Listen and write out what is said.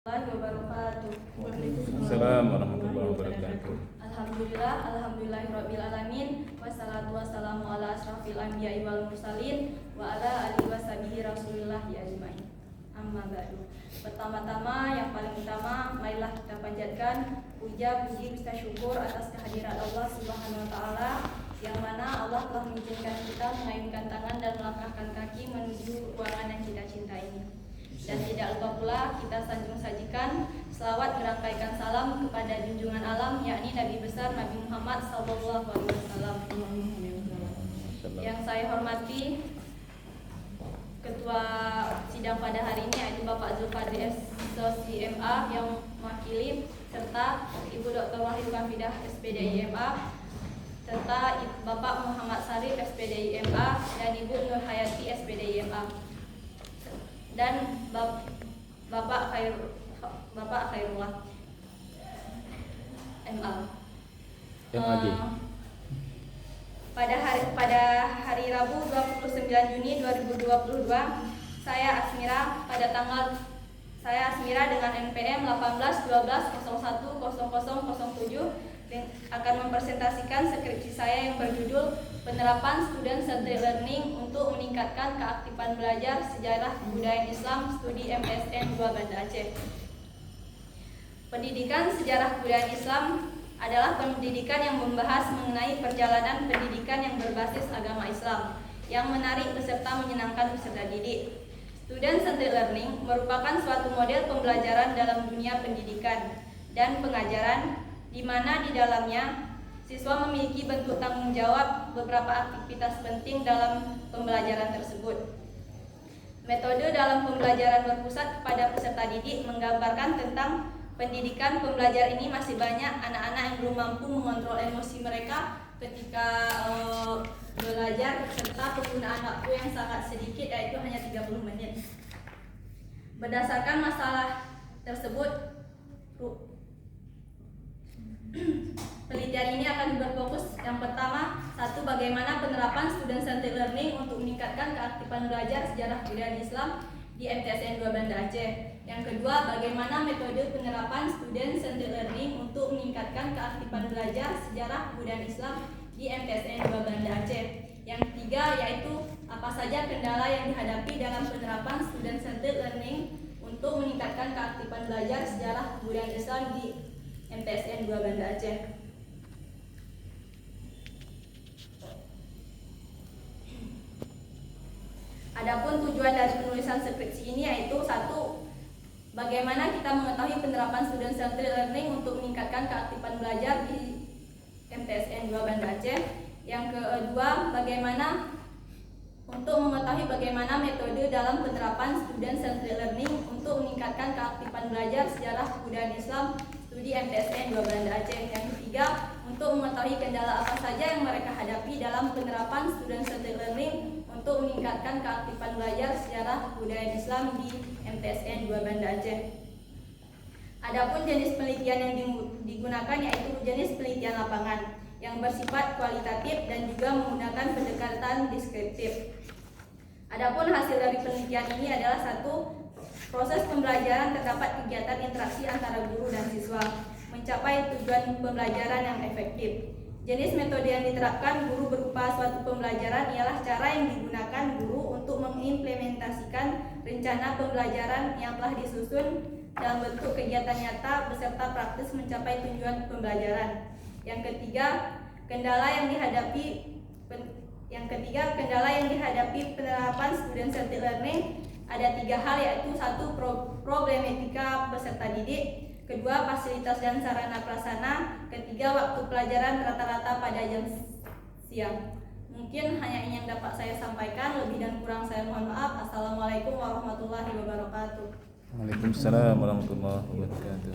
Wabarakatuh. Assalamualaikum warahmatullahi wabarakatuh. Alhamdulillahirabbil alamin. Wassalatu wassalamu ala asrofil anbiya'i wal mursalin wa ala alihi washabihi rasulillahi ajmain. Amma ba'du. Pertama-tama yang paling utama, marilah kita panjatkan puja puji serta syukur atas kehadiran Allah Subhanahu wa taala, yang mana Allah telah mengizinkan kita mengayunkan tangan dan melangkahkan kaki menuju ruangan yang kita cintai ini. Dan tidak lupa pula kita sanjung sajikan selawat merangkaikan salam kepada junjungan alam, yakni Nabi besar Nabi Muhammad SAW. Yang saya hormati Ketua sidang pada hari ini yaitu Bapak Zulfadri SOSI MA yang mewakili, serta Ibu Dr. Wahyu Kafidah SPDI MA, serta Bapak Muhammad Sarif SPDI MA dan Ibu Nur Hayati SPDI MA, dan Bapak Khairullah MA. Pada hari Rabu 29 Juni 2022, saya Asmira dengan NPM 1812010007 akan mempresentasikan skripsi saya yang berjudul Penerapan Student Centered Learning untuk Meningkatkan Keaktifan Belajar Sejarah Kebudayaan Islam Studi MTSN 2 Banda Aceh. Pendidikan Sejarah Kebudayaan Islam adalah pendidikan yang membahas mengenai perjalanan pendidikan yang berbasis agama Islam, yang menarik peserta, menyenangkan peserta didik. Student Centered Learning merupakan suatu model pembelajaran dalam dunia pendidikan dan pengajaran, di mana di dalamnya siswa memiliki bentuk tanggung jawab beberapa aktivitas penting dalam pembelajaran tersebut. Metode dalam pembelajaran berpusat kepada peserta didik menggambarkan tentang pendidikan pembelajar ini masih banyak anak-anak yang belum mampu mengontrol emosi mereka ketika belajar, serta penggunaan waktu yang sangat sedikit, yaitu hanya 30 menit. Berdasarkan masalah tersebut, penelitian ini akan berfokus yang pertama, satu, bagaimana penerapan student centered learning untuk meningkatkan keaktifan belajar sejarah kebudayaan Islam di MTSN 2 Banda Aceh. Yang kedua, bagaimana metode penerapan student centered learning untuk meningkatkan keaktifan belajar sejarah kebudayaan Islam di MTSN 2 Banda Aceh. Yang ketiga, yaitu apa saja kendala yang dihadapi dalam penerapan student centered learning untuk meningkatkan keaktifan belajar sejarah kebudayaan Islam di MTSN 2 Banda Aceh. Adapun tujuan dari penulisan skripsi ini yaitu satu, bagaimana kita mengetahui penerapan student centered learning untuk meningkatkan keaktifan belajar di MTSN 2 Banda Aceh. Yang kedua, bagaimana metode dalam penerapan student centered learning untuk meningkatkan keaktifan belajar sejarah kebudayaan Islam studi MTSN 2 Banda Aceh. Yang ketiga, untuk mengetahui kendala apa saja yang mereka hadapi dalam penerapan student centered learning untuk meningkatkan keaktifan belajar sejarah kebudayaan Islam di MTSN 2 Banda Aceh. Adapun jenis penelitian yang digunakan yaitu jenis penelitian lapangan yang bersifat kualitatif dan juga menggunakan pendekatan deskriptif. Adapun hasil dari penelitian ini adalah satu, proses pembelajaran terdapat kegiatan interaksi antara guru dan siswa, mencapai tujuan pembelajaran yang efektif. Jenis metode yang diterapkan guru berupa suatu pembelajaran ialah cara yang digunakan guru untuk mengimplementasikan rencana pembelajaran yang telah disusun dalam bentuk kegiatan nyata beserta praktis mencapai tujuan pembelajaran. Yang ketiga, kendala yang dihadapi penerapan student centered learning ada 3 hal, yaitu satu, problematika peserta didik, kedua, fasilitas dan sarana prasarana, ketiga, waktu pelajaran rata-rata pada jam siang. Mungkin hanya ini yang dapat saya sampaikan, lebih dan kurang saya mohon maaf. Assalamualaikum warahmatullahi wabarakatuh. Waalaikumsalam warahmatullahi wabarakatuh.